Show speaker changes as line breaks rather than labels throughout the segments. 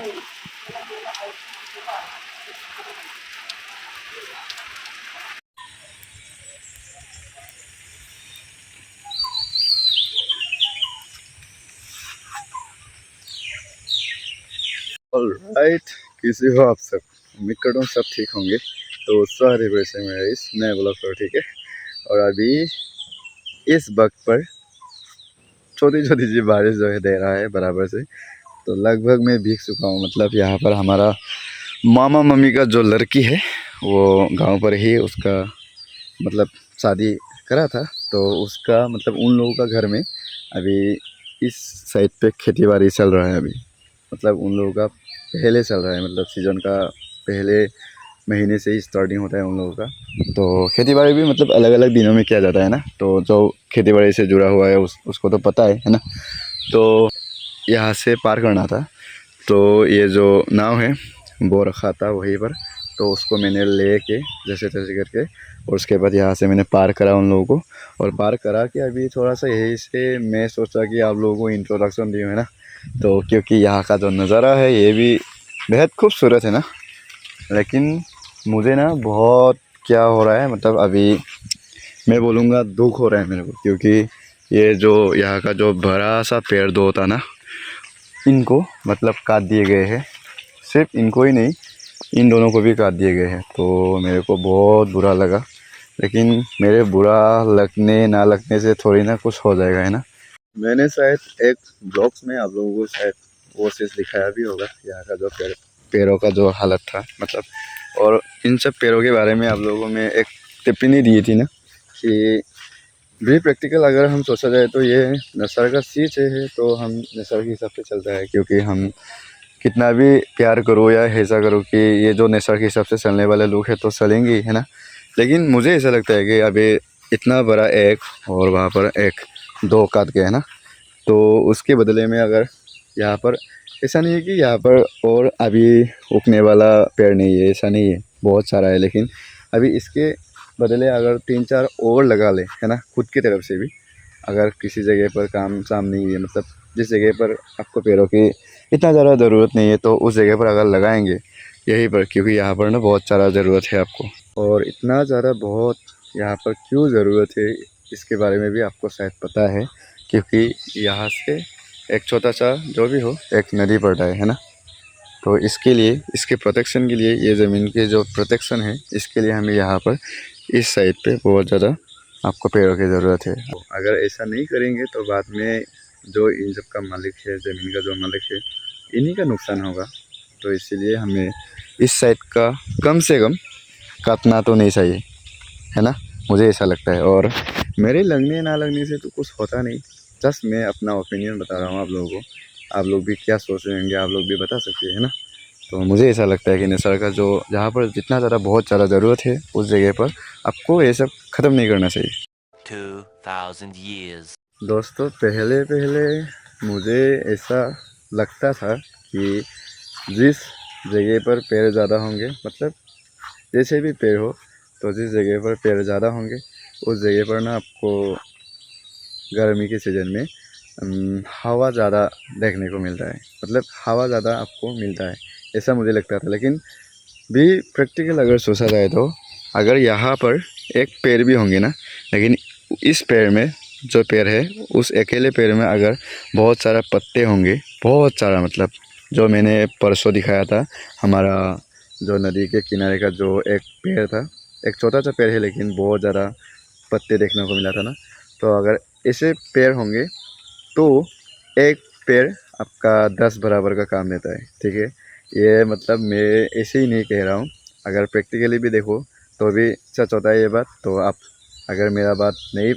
Alright, कैसे हो आप सब? उम्मीद करता हूँ सब ठीक होंगे। तो सारे वैसे मेरा इस नए ब्लॉग पर ठीक है। और अभी इस वक्त पर छोटी छोटी सी बारिश जो है दे रहा है बराबर से, तो लगभग मैं भीग चुका हूँ। मतलब यहाँ पर हमारा मामा मम्मी का जो लड़की है वो गांव पर ही उसका मतलब शादी करा था, तो उसका मतलब उन लोगों का घर में अभी इस साइड पे खेती बाड़ी चल रहा है। अभी मतलब उन लोगों का पहले चल रहा है, मतलब सीज़न का पहले महीने से ही स्टार्टिंग होता है उन लोगों का। तो खेती बाड़ी भी मतलब अलग अलग दिनों में किया जाता है ना, तो जो खेती बाड़ी से जुड़ा हुआ है उसको तो पता है ना। तो यहाँ से पार करना था, तो ये जो नाव है वो रखा था वहीं पर, तो उसको मैंने ले के जैसे तैसे करके, और उसके बाद यहाँ से मैंने पार करा उन लोगों को। और पार करा के अभी थोड़ा सा यही से मैं सोचा कि आप लोगों को इंट्रोडक्शन दी है ना, तो क्योंकि यहाँ का जो नज़ारा है ये भी बेहद खूबसूरत है ना। लेकिन मुझे ना बहुत क्या हो रहा है, मतलब अभी मैं बोलूँगा दुख हो रहा है मेरे को, क्योंकि ये जो यहाँ का जो बड़ा सा पेड़ दो होता ना, इनको मतलब काट दिए गए हैं। सिर्फ इनको ही नहीं, इन दोनों को भी काट दिए गए हैं। तो मेरे को बहुत बुरा लगा, लेकिन मेरे बुरा लगने ना लगने से थोड़ी ना कुछ हो जाएगा, है ना। मैंने शायद एक ब्लॉग्स में आप लोगों को शायद वो चीज़ दिखाया भी होगा, यहाँ का जो पेड़ों का जो हालत था मतलब। और इन सब पेड़ों के बारे में आप लोगों में एक टिप्पणी दी थी ना कि भी प्रैक्टिकल अगर हम सोचा जाए तो ये निसर्ग का चीज़ है, तो हम निसर्ग के हिसाब से चलता है। क्योंकि हम कितना भी प्यार करो या ऐसा करो कि ये जो नेचर के हिसाब से चलने वाले लोग हैं तो चलेंगे ही, है ना। लेकिन मुझे ऐसा लगता है कि अभी इतना बड़ा एक और वहाँ पर एक दो काट के, है ना, तो उसके बदले में अगर यहाँ पर ऐसा नहीं है कि यहाँ पर और अभी उगने वाला पेड़ नहीं है, ऐसा नहीं है, बहुत सारा है। लेकिन अभी इसके बदले अगर 3-4 और लगा ले, है ना, खुद की तरफ से भी, अगर किसी जगह पर काम शाम नहीं है, मतलब जिस जगह पर आपको पेड़ों की इतना ज़्यादा ज़रूरत नहीं है, तो उस जगह पर अगर लगाएंगे यहीं पर, क्योंकि यहाँ पर ना बहुत सारा ज़रूरत है आपको। और इतना ज़्यादा बहुत यहाँ पर क्यों ज़रूरत है इसके बारे में भी आपको शायद पता है, क्योंकि यहाँ से एक छोटा सा जो भी हो एक नदी पड़ता है ना। तो इसके लिए, इसके प्रोटेक्शन के लिए, ये ज़मीन के जो प्रोटेक्शन है इसके लिए हमें यहाँ पर इस साइड पे बहुत ज़्यादा आपको पेड़ों की ज़रूरत है। अगर ऐसा नहीं करेंगे तो बाद में जो इन सब का मालिक है, ज़मीन का जो मालिक है, इन्हीं का नुकसान होगा। तो इसीलिए हमें इस साइड का कम से कम काटना तो नहीं चाहिए, है ना। मुझे ऐसा लगता है। और मेरे लगने ना लगने से तो कुछ होता नहीं, जस्ट मैं अपना ओपिनियन बता रहा हूँ आप लोगों को। आप लोग भी क्या सोच रहे होंगे आप लोग भी बता सकते हैं, है ना। तो मुझे ऐसा लगता है कि निसर्ग का जो जहाँ पर जितना ज़्यादा बहुत ज़्यादा ज़रूरत है उस जगह पर आपको ये सब ख़त्म नहीं करना चाहिए।
2000 years
दोस्तों, पहले पहले मुझे ऐसा लगता था कि जिस जगह पर पेड़ ज़्यादा होंगे, मतलब जैसे भी पेड़ हो, तो जिस जगह पर पेड़ ज़्यादा होंगे उस जगह पर ना आपको गर्मी के सीज़न में हवा ज़्यादा देखने को मिलता है, मतलब हवा ज़्यादा आपको मिलता है, ऐसा मुझे लगता था। लेकिन भी प्रैक्टिकल अगर सोचा जाए तो अगर यहाँ पर एक पेड़ भी होंगे ना, लेकिन इस पेड़ में जो पेड़ है उस अकेले पेड़ में अगर बहुत सारा पत्ते होंगे, बहुत सारा, मतलब जो मैंने परसों दिखाया था हमारा जो नदी के किनारे का जो एक पेड़ था, एक छोटा सा पेड़ है लेकिन बहुत ज़्यादा पत्ते देखने को मिला था ना। तो अगर ऐसे पेड़ होंगे तो एक पेड़ आपका 10 बराबर का काम देता है, ठीक है। ये मतलब मैं ऐसे ही नहीं कह रहा हूँ, अगर प्रैक्टिकली भी देखो तो भी सच होता है ये बात। तो आप अगर मेरा बात नहीं,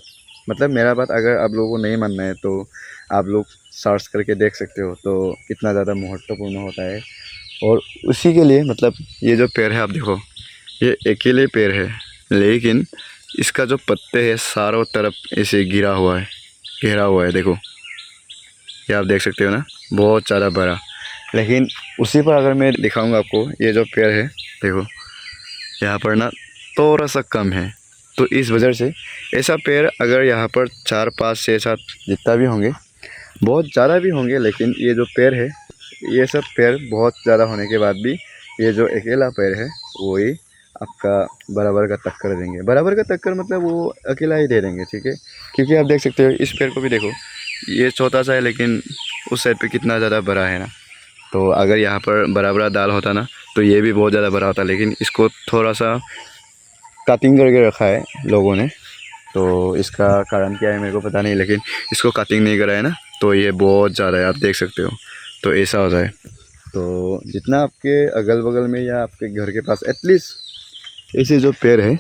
मतलब मेरा बात अगर आप लोगों को नहीं मानना है तो आप लोग सर्च करके देख सकते हो, तो कितना ज़्यादा महत्वपूर्ण होता है। और उसी के लिए मतलब ये जो पेड़ है आप देखो, ये अकेले पेड़ है, लेकिन इसका जो पत्ते है चारों तरफ ऐसे गिरा हुआ है, घेरा हुआ है। देखो ये आप देख सकते हो ना, बहुत ज़्यादा बड़ा। लेकिन उसी पर अगर मैं दिखाऊंगा आपको, ये जो पेड़ है देखो, यहाँ पर ना थोड़ा सा कम है। तो इस वजह से ऐसा पेड़ अगर यहाँ पर 4, 5, 6, 7 जितना भी होंगे, बहुत ज़्यादा भी होंगे, लेकिन ये जो पेड़ है ये सब पेड़ बहुत ज़्यादा होने के बाद भी ये जो अकेला पेड़ है वही आपका बराबर का टक्कर देंगे। बराबर का टक्कर मतलब वो अकेला ही दे देंगे, ठीक है। क्योंकि आप देख सकते हो इस पेड़ को भी देखो, ये छोटा सा है लेकिन उस साइड पे कितना ज़्यादा बड़ा है ना। तो अगर यहाँ पर बड़ा बड़ा डाल होता ना तो ये भी बहुत ज़्यादा बड़ा होता, लेकिन इसको थोड़ा सा कटिंग करके रखा है लोगों ने। तो इसका कारण क्या है मेरे को पता नहीं, लेकिन इसको कटिंग नहीं करा है ना तो ये बहुत ज़्यादा है, आप देख सकते हो। तो ऐसा होता है। तो जितना आपके अगल बगल में या आपके घर के पास एटलीस्ट ऐसे जो पेड़ है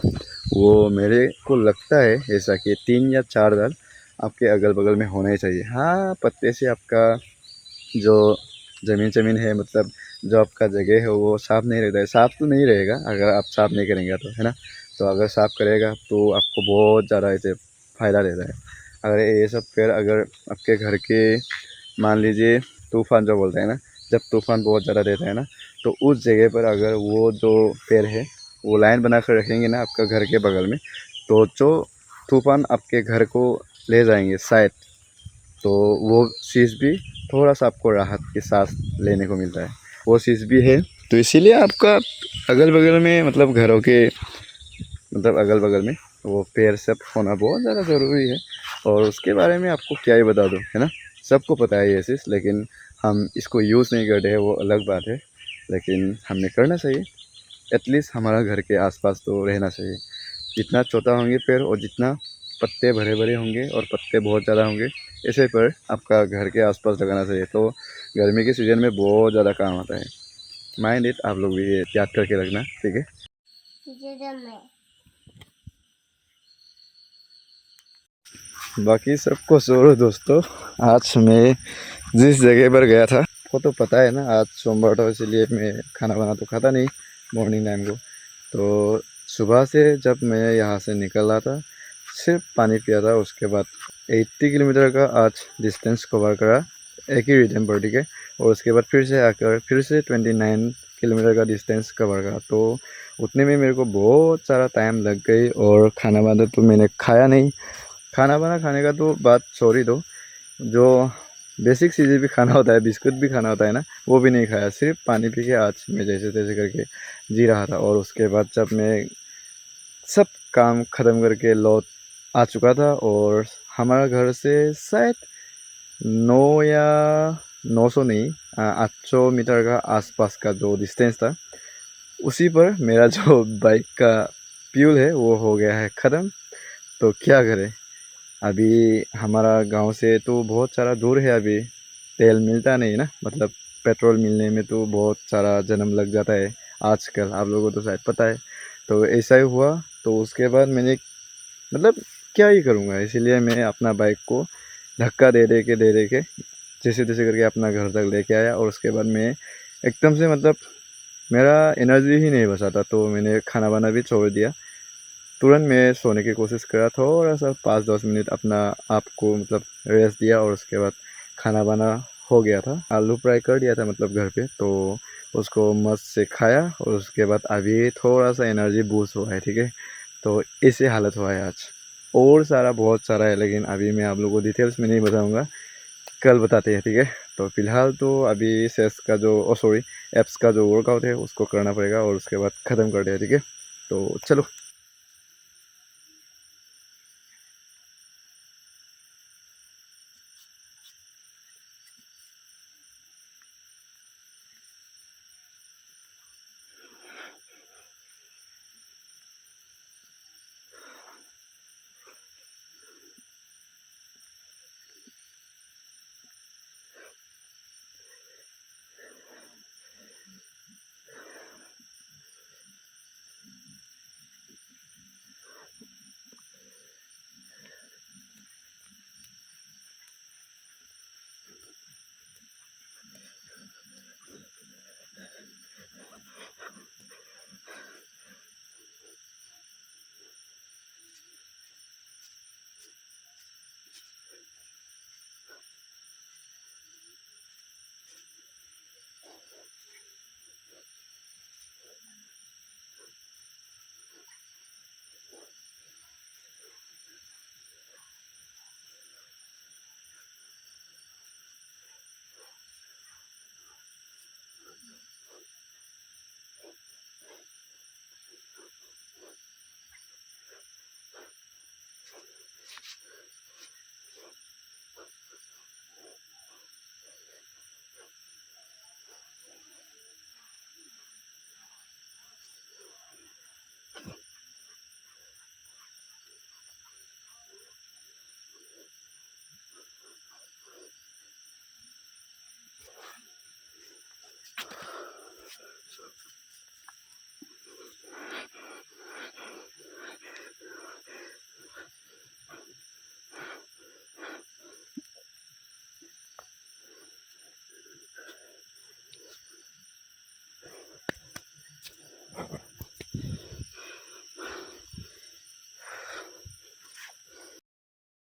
वो मेरे को लगता है ऐसा कि 3 या 4 दाल आपके अगल बगल में होना ही चाहिए। हाँ, पत्ते से आपका जो ज़मीन है, मतलब जो आपका जगह है वो साफ़ नहीं रहता है। साफ़ तो नहीं रहेगा अगर आप साफ़ नहीं करेंगे तो, है ना। तो अगर साफ़ करेगा तो आपको बहुत ज़्यादा ऐसे फ़ायदा देता है। अगर ये सब पेड़ अगर आपके घर के, मान लीजिए तूफ़ान जो बोलते हैं ना, जब तूफ़ान बहुत ज़्यादा देता है ना तो उस जगह पर अगर वो जो पेड़ है वो लाइन बना कर रखेंगे ना आपका घर के बगल में, तो जो तूफ़ान आपके घर को ले जाएंगे शायद, तो वो चीज़ भी थोड़ा सा आपको राहत की सांस लेने को मिलता है, वो चीज़ भी है। तो इसीलिए आपका अगल बगल में, मतलब घरों के, मतलब अगल बगल में वो पेड़ सब होना बहुत ज़्यादा ज़रूरी है। और उसके बारे में आपको क्या ही बता दूँ, है ना। सबको पता है ये चीज़, लेकिन हम इसको यूज़ नहीं करते हैं वो अलग बात है। लेकिन हमें करना चाहिए, एटलीस्ट हमारा घर के आसपास तो रहना चाहिए। जितना छोटा होंगे पेड़ और जितना पत्ते भरे भरे होंगे और पत्ते बहुत ज़्यादा होंगे, ऐसे पेड़ आपका घर के आसपास लगाना चाहिए। तो गर्मी के सीज़न में बहुत ज़्यादा काम आता है। माइंड इट, आप लोग भी ये याद करके रखना, ठीक है। बाकी सबको छोड़ो दोस्तों, आज मैं जिस जगह पर गया था वो तो पता है ना, आज सोमवार था इसलिए मैं खाना बना तो खाता नहीं मॉर्निंग टाइम को। तो सुबह से जब मैं यहाँ से निकल रहा था सिर्फ पानी पिया था, उसके बाद 80 किलोमीटर का आज डिस्टेंस कवर करा एक ही रिदम पर, ठीक है। और उसके बाद फिर से आकर फिर से 29 किलोमीटर का डिस्टेंस कवर करा। तो उतने में मेरे को बहुत सारा टाइम लग गई और खाना वाना तो मैंने खाया नहीं। खाना वाना खाने का तो बात छोड़ ही दो, जो बेसिक चीज़ें भी खाना होता है, बिस्कुट भी खाना होता है ना, वो भी नहीं खाया। सिर्फ पानी पी के आज मैं जैसे तैसे करके जी रहा था। और उसके बाद जब मैं सब काम ख़त्म करके लौट आ चुका था और हमारा घर से शायद 9 या 900 नहीं, 800 मीटर का आसपास का जो डिस्टेंस था, उसी पर मेरा जो बाइक का फ्यूल है वो हो गया है ख़त्म। तो क्या करें, अभी हमारा गांव से तो बहुत सारा दूर है, अभी तेल मिलता नहीं ना, मतलब पेट्रोल मिलने में तो बहुत सारा जन्म लग जाता है आजकल, आप लोगों को तो शायद पता है। तो ऐसा ही हुआ। तो उसके बाद मैंने, मतलब क्या ही करूँगा, इसीलिए मैं अपना बाइक को धक्का दे दे के जैसे तैसे करके अपना घर तक लेके आया। और उसके बाद मैं एकदम से, मतलब मेरा एनर्जी ही नहीं बचा था, तो मैंने खाना वाना भी छोड़ दिया। तुरंत मैं सोने की कोशिश करा, थोड़ा सा 5-10 मिनट अपना आप को मतलब रेस्ट दिया। और उसके बाद खाना वाना हो गया था, आलू फ्राई कर दिया था मतलब घर पे, तो उसको मस्त से खाया। और उसके बाद अभी थोड़ा सा एनर्जी बूस्ट हुआ है, ठीक है। तो ऐसे हालत हुआ है आज। और सारा बहुत सारा है, लेकिन अभी मैं आप लोगों को डिटेल्स में नहीं बताऊँगा, कल बताते हैं, ठीक है। तो फिलहाल तो अभी सेस का जो, ओ सॉरी, एप्स का जो वर्कआउट है उसको करना पड़ेगा और उसके बाद ख़त्म कर दिया, ठीक है। तो चलो।